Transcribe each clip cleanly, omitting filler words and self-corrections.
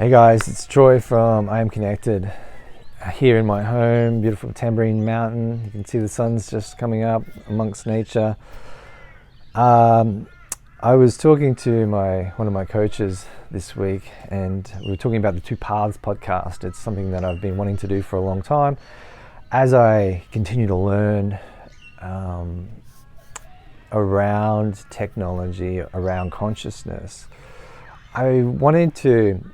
Hey guys, it's Troy from I Am Connected here in my home, beautiful Tambourine Mountain. You can see the sun's just coming up amongst nature. I was talking to one of my coaches this week, and we were talking about the Two Paths podcast. It's something that I've been wanting to do for a long time. As I continue to learn around technology, around consciousness, I wanted to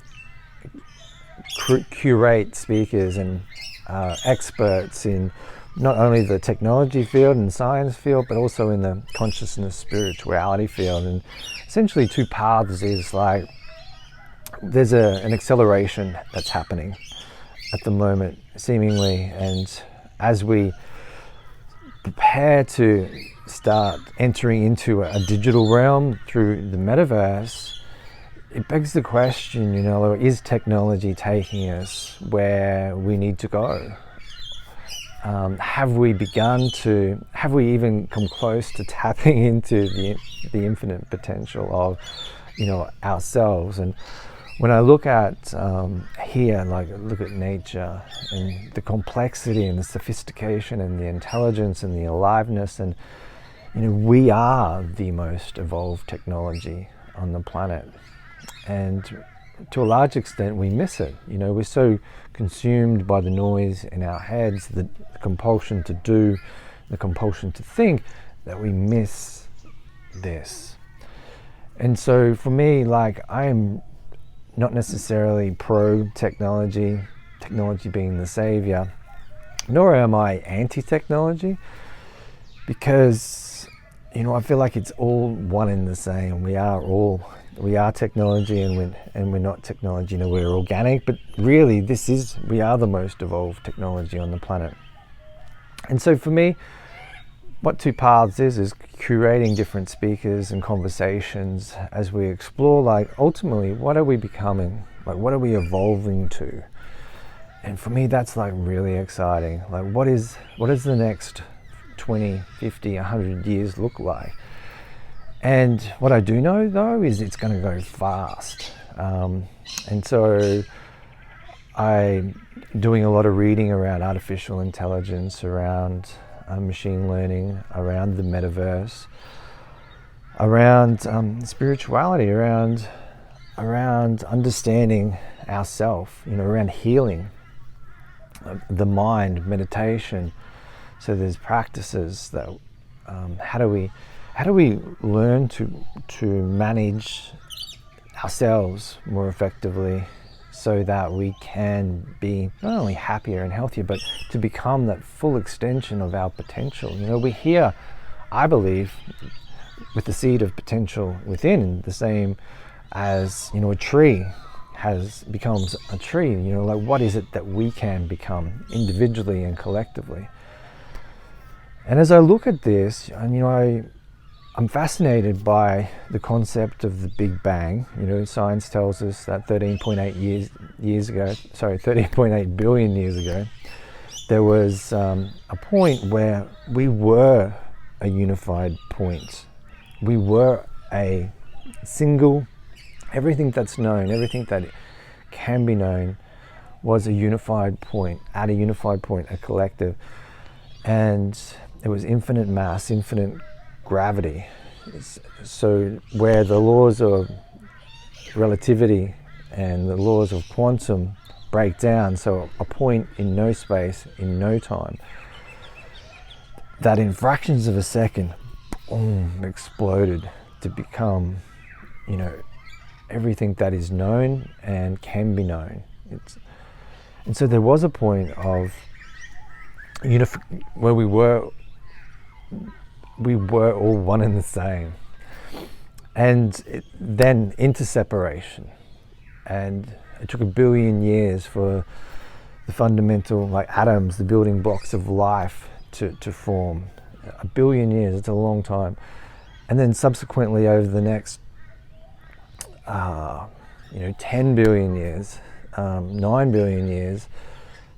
curate speakers and experts in not only the technology field and science field, but also in the consciousness spirituality field. And essentially Two Paths is like there's an acceleration that's happening at the moment seemingly, and as we prepare to start entering into a digital realm through the metaverse, it begs the question, is technology taking us where we need to go? Have we even come close to tapping into the infinite potential of, ourselves? And when I look at look at nature and the complexity and the sophistication and the intelligence and the aliveness, and we are the most evolved technology on the planet. And to a large extent, we miss it. We're so consumed by the noise in our heads, the compulsion to do, the compulsion to think, that we miss this. And so for me, I am not necessarily pro-technology, technology being the savior, nor am I anti-technology, because, I feel like it's all one and the same. We are technology, and we're not technology. We're organic, but really we are the most evolved technology on the planet. And so for me, what Two Paths is curating different speakers and conversations as we explore, ultimately, what are we becoming? What are we evolving to? And for me, that's really exciting. What does the next 20, 50, 100 years look like? And what I do know, though, is it's going to go fast. And so I'm doing a lot of reading around artificial intelligence, around machine learning, around the metaverse, around spirituality, around understanding ourself, around healing the mind, meditation. So there's practices that how do we learn to manage ourselves more effectively so that we can be not only happier and healthier, but to become that full extension of our potential? We're here, I believe, with the seed of potential within, the same as, a tree becomes a tree. What is it that we can become individually and collectively? And as I look at this, I'm fascinated by the concept of the Big Bang. Science tells us that 13.8 billion years ago, there was a point where we were a unified point. We were a single, everything that's known, everything that can be known was a unified point, at a unified point, a collective. And there was infinite mass, infinite gravity. So where the laws of relativity and the laws of quantum break down, so a point in no space, in no time, that in fractions of a second, boom, exploded to become, everything that is known and can be known. And so there was a point of where we were all one and the same, and then into separation. And it took 1 billion years for the fundamental, atoms, the building blocks of life to form. 1 billion years, it's a long time. And then subsequently over the next 10 billion years, 9 billion years,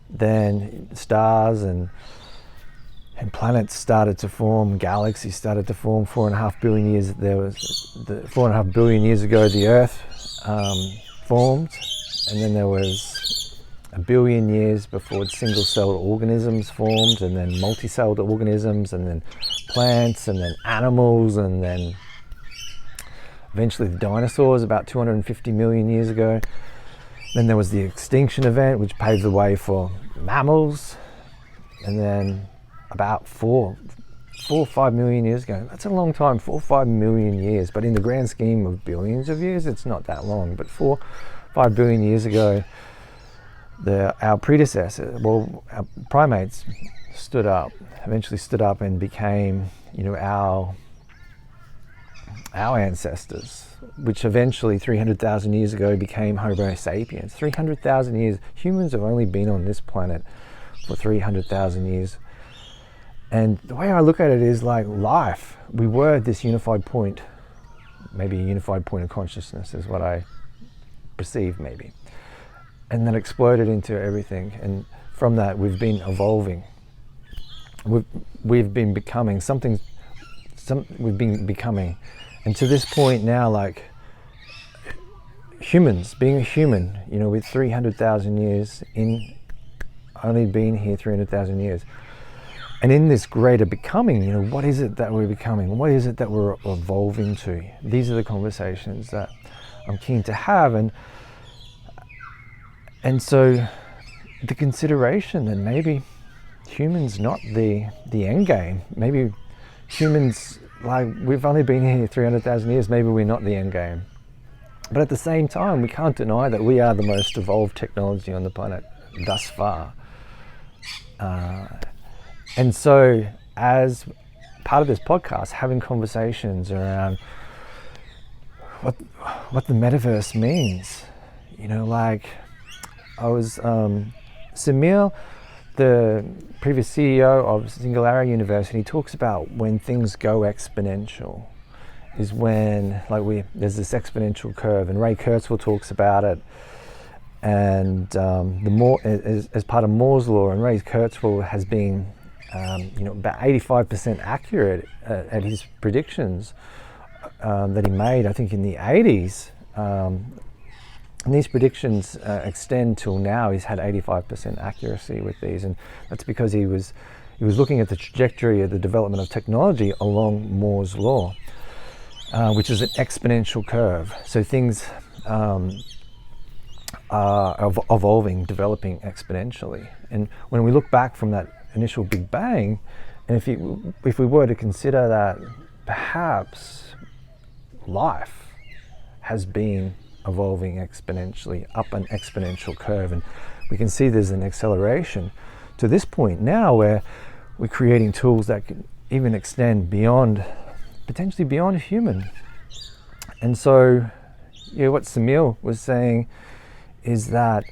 then stars and planets started to form, galaxies started to form. 4.5 billion years ago, the Earth formed, and then there was a billion years before single-celled organisms formed, and then multi-celled organisms, and then plants, and then animals, and then eventually the dinosaurs about 250 million years ago. Then there was the extinction event, which paved the way for mammals, and then about 4 or 5 million years ago. That's a long time, 4 or 5 million years, but in the grand scheme of billions of years, it's not that long. But 4 or 5 billion years ago, our predecessors, well, our primates eventually stood up and became, our ancestors, which eventually 300,000 years ago became Homo sapiens. 300,000 years. Humans have only been on this planet for 300,000 years. And the way I look at it is like life. We were this unified point, maybe a unified point of consciousness is what I perceive maybe. And then exploded into everything. And from that, we've been evolving. We've been becoming something, we've been becoming. And to this point now, like humans, being a human, with 300,000 years only been here 300,000 years. And in this greater becoming, what is it that we're becoming? What is it that we're evolving to? These are the conversations that I'm keen to have. And so the consideration that maybe humans not the end game. Maybe humans, like, we've only been here 300,000 years, maybe we're not the end game. But at the same time, we can't deny that we are the most evolved technology on the planet thus far. And so as part of this podcast, having conversations around what the metaverse means, like I was, Samir, the previous CEO of Singularity University, talks about when things go exponential is when, there's this exponential curve, and Ray Kurzweil talks about it, and as part of Moore's law, and Ray Kurzweil has been about 85% accurate at his predictions that he made, I think, in the 80s. And these predictions extend till now. He's had 85% accuracy with these, and that's because he was looking at the trajectory of the development of technology along Moore's law, which is an exponential curve. So things are evolving, developing exponentially. And when we look back from that initial Big Bang, and if we were to consider that perhaps life has been evolving exponentially up an exponential curve, and we can see there's an acceleration to this point now where we're creating tools that can even extend potentially beyond human. And so what Samir was saying is that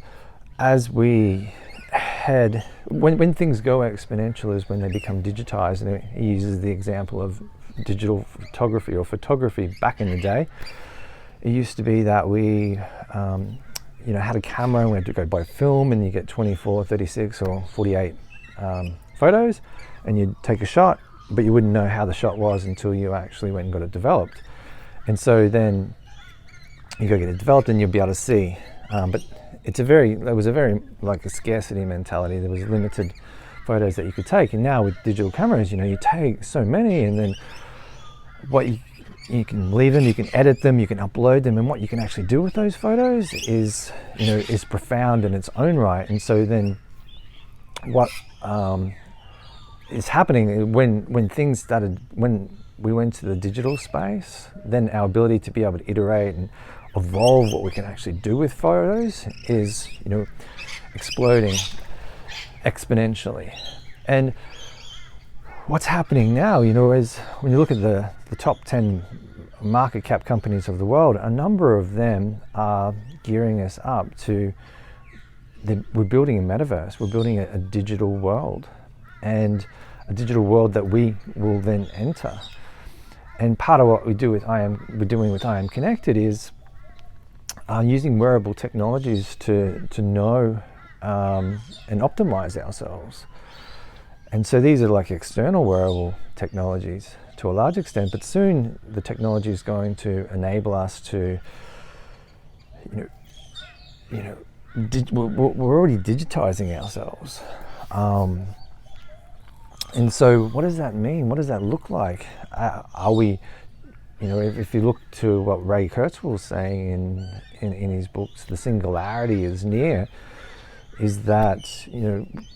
as we head, when things go exponential is when they become digitized, and he uses the example of digital photography or photography back in the day. It used to be that we had a camera and we had to go buy film, and you get 24, 36 or 48 photos, and you'd take a shot, but you wouldn't know how the shot was until you actually went and got it developed. And so then you go get it developed and you'll be able to see. But there was a very like a scarcity mentality. There was limited photos that you could take. And now with digital cameras, you take so many, and then what you can leave them, you can edit them, you can upload them, and what you can actually do with those photos is profound in its own right. And so then what is happening when we went to the digital space, then our ability to be able to iterate and evolve what we can actually do with photos is exploding exponentially. And what's happening now, is when you look at the top 10 market cap companies of the world, a number of them are gearing us up to, we're building a metaverse, we're building a digital world, and a digital world that we will then enter. And part of what we're doing with I Am Connected is using wearable technologies to know and optimize ourselves. And so these are like external wearable technologies to a large extent, but soon the technology is going to enable us to we're already digitizing ourselves. And so what does that mean? What does that look like? Are we, if you look to what Ray Kurzweil was saying in his books, the singularity is near, is that,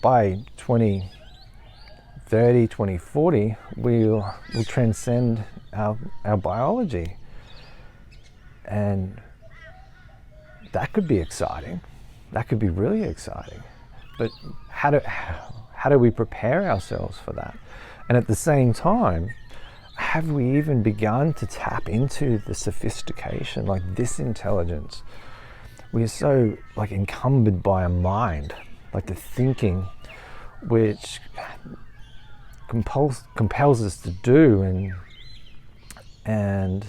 by 2030, 2040, we'll transcend our biology. And that could be exciting. That could be really exciting. But how do we prepare ourselves for that? And at the same time, have we even begun to tap into the sophistication, like this intelligence? We are so encumbered by a mind, like the thinking, which compels us to do. And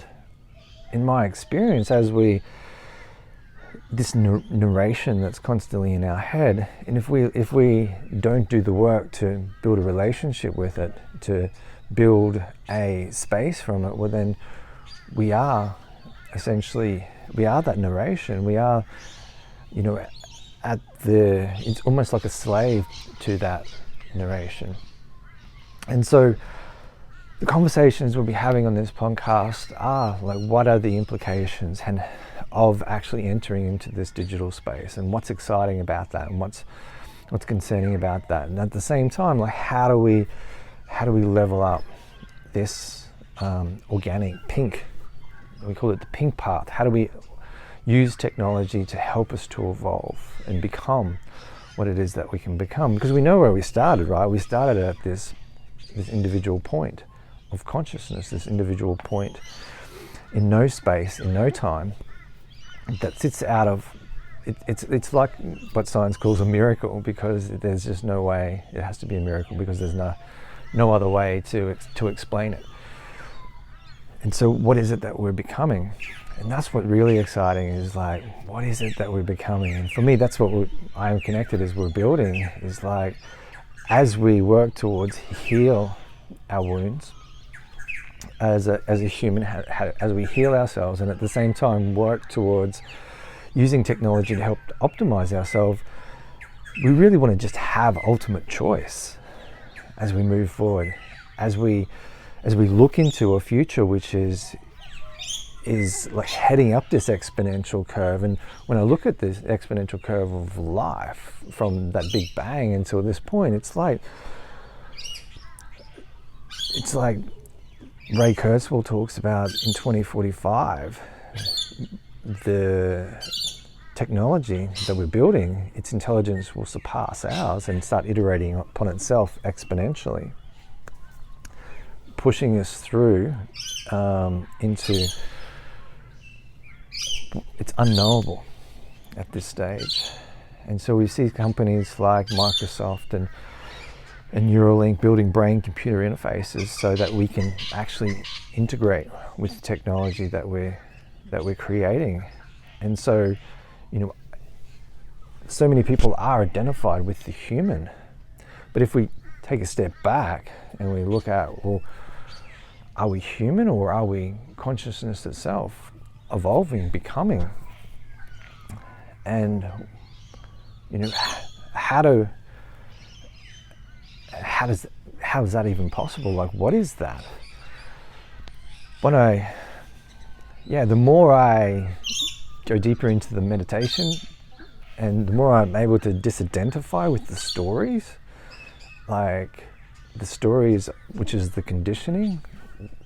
in my experience, this narration that's constantly in our head, and if we don't do the work to build a relationship with it, to build a space from it, well then we are that narration. We are, it's almost like a slave to that narration. And so the conversations we'll be having on this podcast are what are the implications of actually entering into this digital space, and what's exciting about that, and what's concerning about that, and at the same time, how do we level up this organic pink? We call it the pink path. How do we use technology to help us to evolve and become what it is that we can become? Because we know where we started, right? We started at this individual point of consciousness, this individual point in no space, in no time, that sits out of it's like what science calls a miracle, because there's just no way. It has to be a miracle because there's no other way to explain it. And so what is it that we're becoming? And that's what really exciting is, what is it that we're becoming? And for me, that's what I Am Connected is we're building, is as we work towards heal our wounds as a human, as we heal ourselves, and at the same time work towards using technology to help optimize ourselves, we really want to just have ultimate choice as we move forward, as we look into a future which is heading up this exponential curve. And when I look at this exponential curve of life from that big bang until this point, it's like Ray Kurzweil talks about in 2045, the technology that we're building, its intelligence will surpass ours and start iterating upon itself exponentially, pushing us through into it's unknowable at this stage. And so we see companies like Microsoft and Neuralink building brain-computer interfaces so that we can actually integrate with the technology that we're creating. And so, so many people are identified with the human. But if we take a step back and we look at, well, are we human, or are we consciousness itself, evolving, becoming? And how is that even possible? What is that? The more I go deeper into the meditation, and the more I'm able to disidentify with the stories, which is the conditioning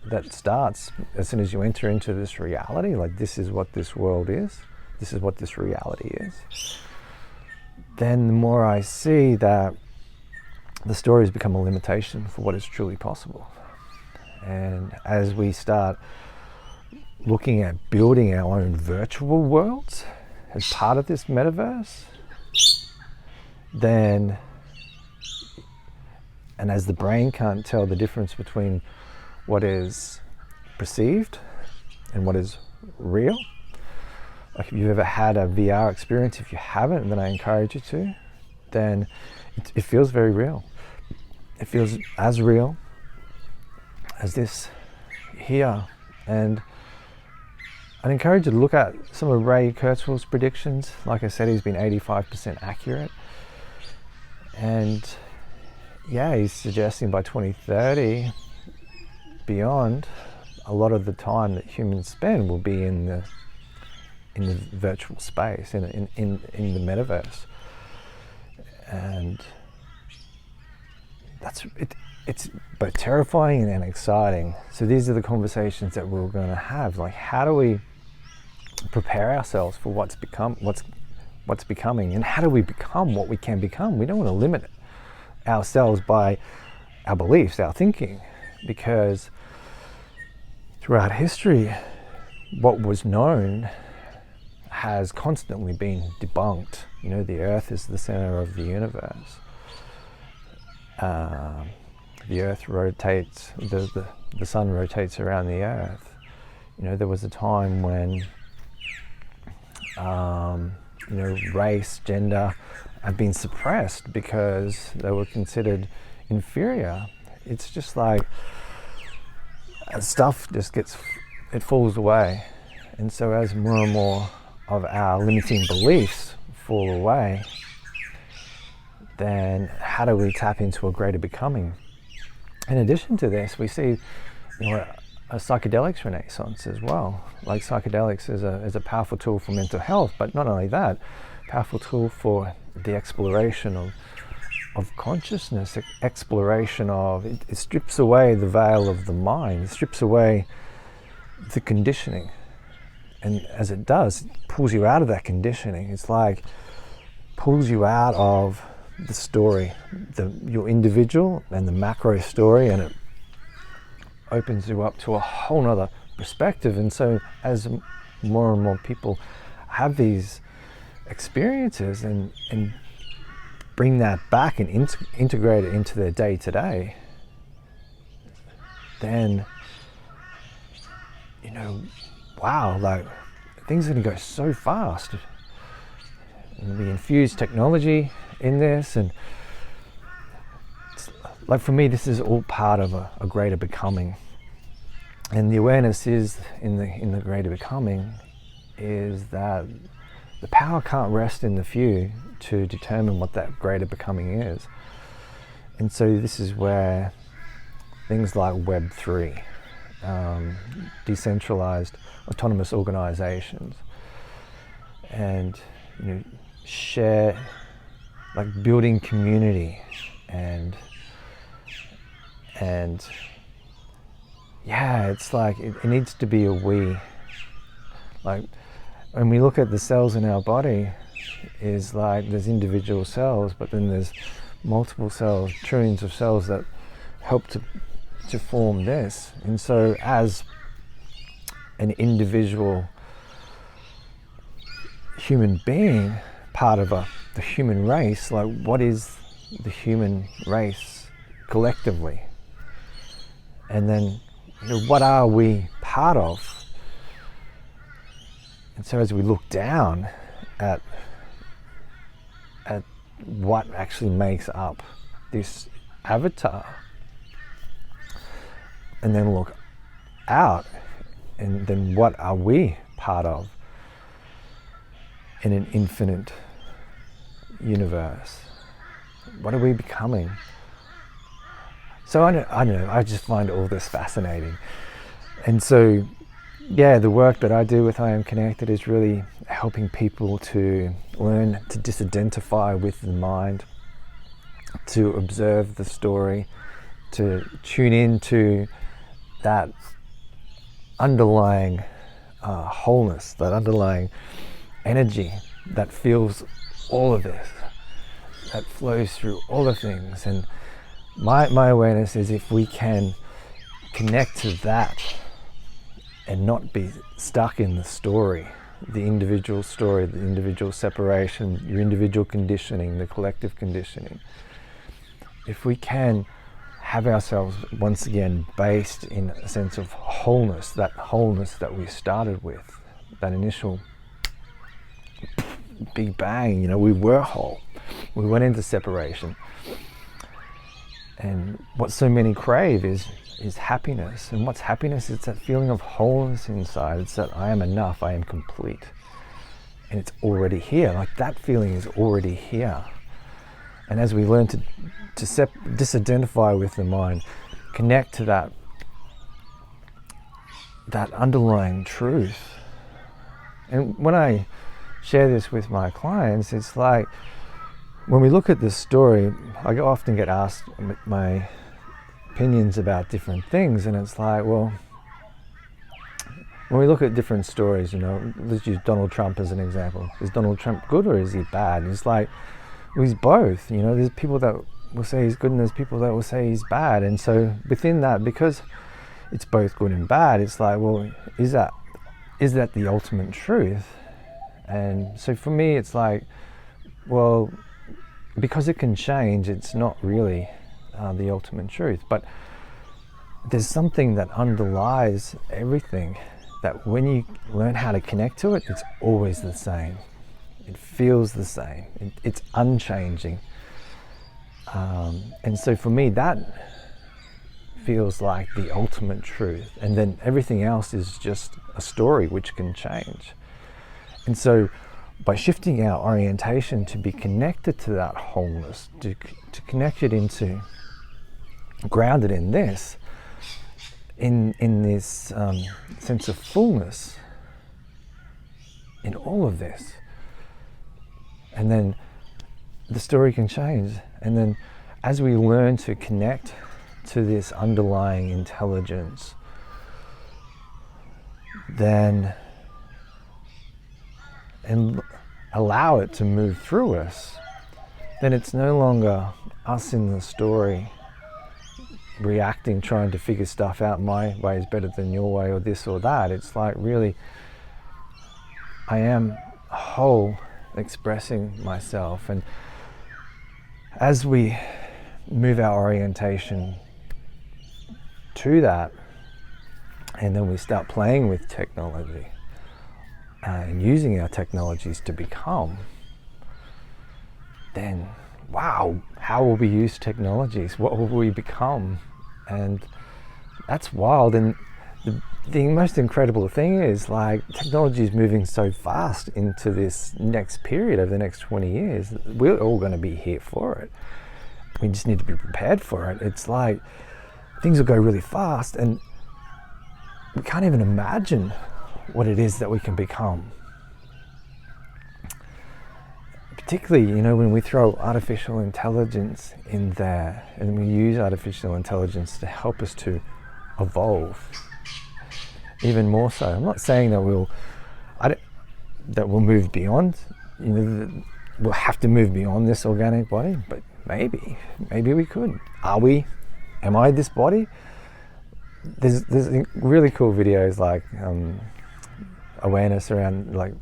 that starts as soon as you enter into this reality, this is what this world is, this is what this reality is, then the more I see that the stories become a limitation for what is truly possible. And as we start looking at building our own virtual worlds as part of this metaverse, then, and as the brain can't tell the difference between what is perceived and what is real, if you've ever had a VR experience, if you haven't, then I encourage you to, then it feels very real. It feels as real as this here. And I'd encourage you to look at some of Ray Kurzweil's predictions. Like I said, he's been 85% accurate. And yeah, he's suggesting by 2030, beyond, a lot of the time that humans spend will be in the virtual space, in the metaverse. And that's it. It's both terrifying and exciting. So these are the conversations that we're going to have. Like, how do we prepare ourselves for what's becoming, and how do we become what we can become? We don't want to limit ourselves by our beliefs, our thinking, because throughout history, what was known has constantly been debunked. You know, the Earth is the center of the universe. The Earth rotates, the sun rotates around the Earth. You know, there was a time when, you know, race, gender have been suppressed because they were considered inferior. It's just like stuff just it falls away. And so as more and more of our limiting beliefs fall away, then how do we tap into a greater becoming? In addition to this, we see, you know, a psychedelics renaissance as well. Like, psychedelics is a powerful tool for mental health, but not only that, powerful tool for the exploration of consciousness, exploration of, it strips away the veil of the mind, it strips away the conditioning. And as it does, it pulls you out of that conditioning. It's like, pulls you out of the story, your individual and the macro story, and it opens you up to a whole nother perspective. And so as more and more people have these experiences and bring that back and integrate it into their day-to-day, then, you know, wow, like, things are going to go so fast. And we infuse technology in this, and like, for me, this is all part of a greater becoming. And the awareness is in the greater becoming is that the power can't rest in the few to determine what that greater becoming is. And so this is where things like Web3, decentralized autonomous organizations, and, you know, share, like, building community, and yeah, it's like it needs to be a we. Like, when we look at the cells in our body, is like there's individual cells, but then there's multiple cells, trillions of cells that help to form this. And so as an individual human being, part of the human race, like, what is the human race collectively? And then, you know, what are we part of? And so as we look down at what actually makes up this avatar, and then look out, and then what are we part of in an infinite universe? What are we becoming? So I don't know, I just find all this fascinating. And so, yeah, the work that I do with I Am Connected is really helping people to learn to disidentify with the mind, to observe the story, to tune into that underlying wholeness, that underlying energy that feels all of this, that flows through all the things. And my awareness is, if we can connect to that and not be stuck in the story, the individual story, the individual separation, your individual conditioning, the collective conditioning, if we can have ourselves once again based in a sense of wholeness that we started with, that initial big bang, you know, we were whole, we went into separation, And what so many crave is happiness. And what's happiness? It's that feeling of wholeness inside. It's that I am enough, I am complete. And it's already here. Like that feeling is already here. And as we learn to disidentify with the mind, connect to that underlying truth. And when I share this with my clients, it's like, when we look at this story, I often get asked my opinions about different things, and it's like, well, when we look at different stories, let's use Donald Trump as an example. Is Donald Trump good or is he bad? And it's like, well, he's both. There's people that will say he's good and there's people that will say he's bad. And so within that, because it's both good and bad, it's like, well, is that the ultimate truth? And so for me, it's like, well, because it can change, it's not really the ultimate truth. But there's something that underlies everything, that when you learn how to connect to it, it's always the same. It feels the same. It's unchanging. And so for me, that feels like the ultimate truth. And then everything else is just a story which can change. And so by shifting our orientation to be connected to that wholeness, to connect it into, grounded in this, in this sense of fullness, in all of this, and then the story can change. And then as we learn to connect to this underlying intelligence, then and allow it to move through us, then it's no longer us in the story reacting, trying to figure stuff out, my way is better than your way, or this or that. It's like, really, I am whole, expressing myself. And as we move our orientation to that, and then we start playing with technology and using our technologies to become, then wow, how will we use technologies? What will we become? And that's wild. And the most incredible thing is, like, technology is moving so fast into this next period, over the next 20 years. We're all going to be here for it. We just need to be prepared for it. It's like things will go really fast, and we can't even imagine what it is that we can become. Particularly, when we throw artificial intelligence in there, and we use artificial intelligence to help us to evolve even more so. I'm not saying that we'll move beyond, we'll have to move beyond this organic body, but maybe we could. Am I this body? There's really cool videos like awareness around like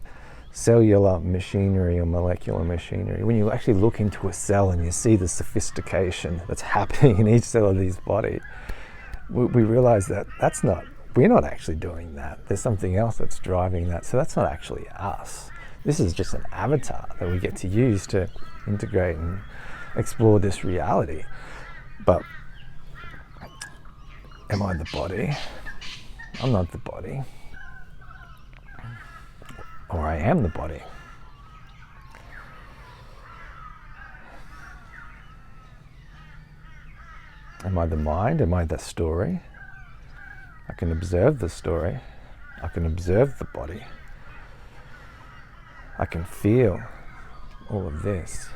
cellular machinery or molecular machinery. When you actually look into a cell and you see the sophistication that's happening in each cell of this body, we realize that we're not actually doing that. There's something else that's driving that. So that's not actually us. This is just an avatar that we get to use to integrate and explore this reality. But am I the body? I'm not the body. Or I am the body. Am I the mind? Am I the story? I can observe the story. I can observe the body. I can feel all of this.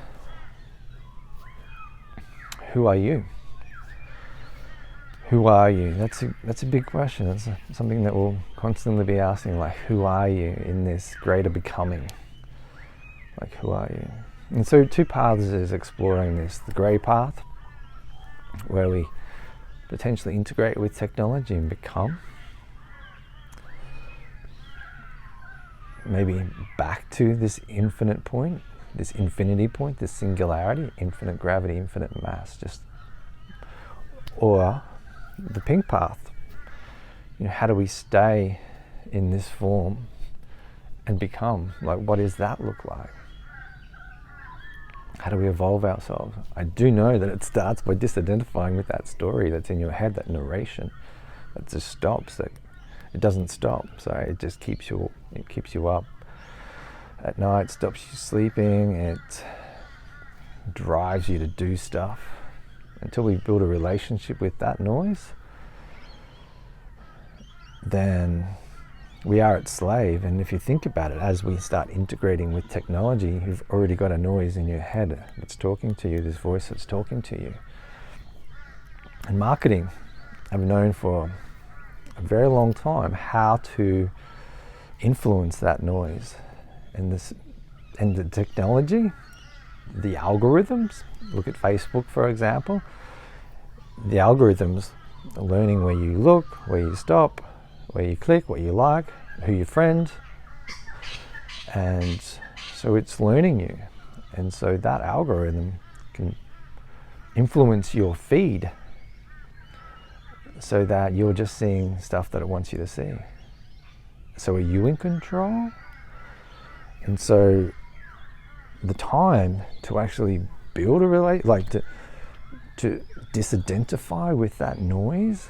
Who are you? Who are you? That's a big question. It's something that we'll constantly be asking, like, who are you in this greater becoming? Like, who are you? And so 2 paths is exploring this. The grey path, where we potentially integrate with technology and become. Maybe back to this infinite point, this infinity point, this singularity, infinite gravity, infinite mass. Or the pink path, how do we stay in this form and become? Like, what does that look like? How do we evolve ourselves? I do know that it starts by disidentifying with that story that's in your head, that narration that just stops, that it doesn't stop. So it just keeps you up at night, stops you sleeping, it drives you to do stuff. Until we build a relationship with that noise, then we are its slave. And if you think about it, as we start integrating with technology, you've already got a noise in your head that's talking to you, this voice that's talking to you. And marketing, I've known for a very long time how to influence that noise. And the technology, the algorithms, look at Facebook for example, the algorithms are learning where you look, where you stop, where you click, what you like, who you friend, and so it's learning you. And so that algorithm can influence your feed so that you're just seeing stuff that it wants you to see. So are you in control? And so the time to actually build a relationship, to disidentify with that noise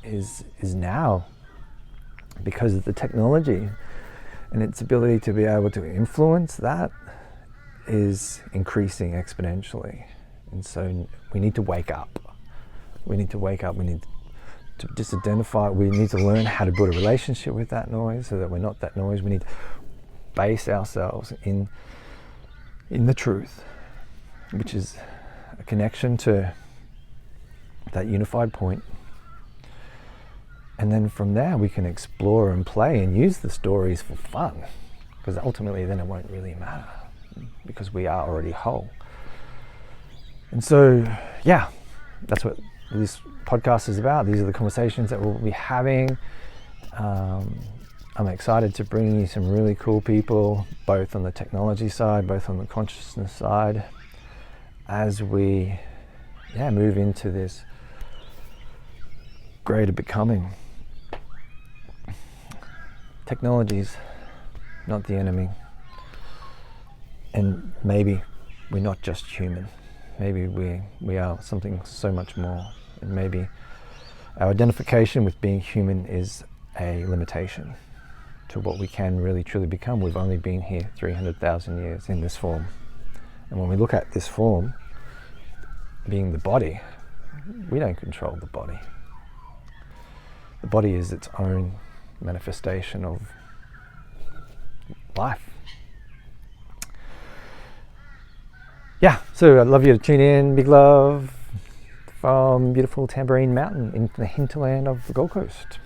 is now, because of the technology and its ability to be able to influence that is increasing exponentially. And so we need to wake up. We need to disidentify. We need to learn how to build a relationship with that noise so that we're not that noise. We need to base ourselves in the truth, which is a connection to that unified point. And then from there we can explore and play and use the stories for fun, because ultimately then it won't really matter, because we are already whole. And so yeah, that's what this podcast is about. These are the conversations that we'll be having. I'm excited to bring you some really cool people, both on the technology side, both on the consciousness side, as we move into this greater becoming. Technology's not the enemy, and maybe we're not just human. Maybe we are something so much more, and maybe our identification with being human is a limitation to what we can really truly become. We've only been here 300,000 years in this form, and when we look at this form being the body, we don't control the body. The body is its own manifestation of life. Yeah, so I'd love you to tune in. Big love from beautiful Tambourine Mountain in the hinterland of the Gold Coast.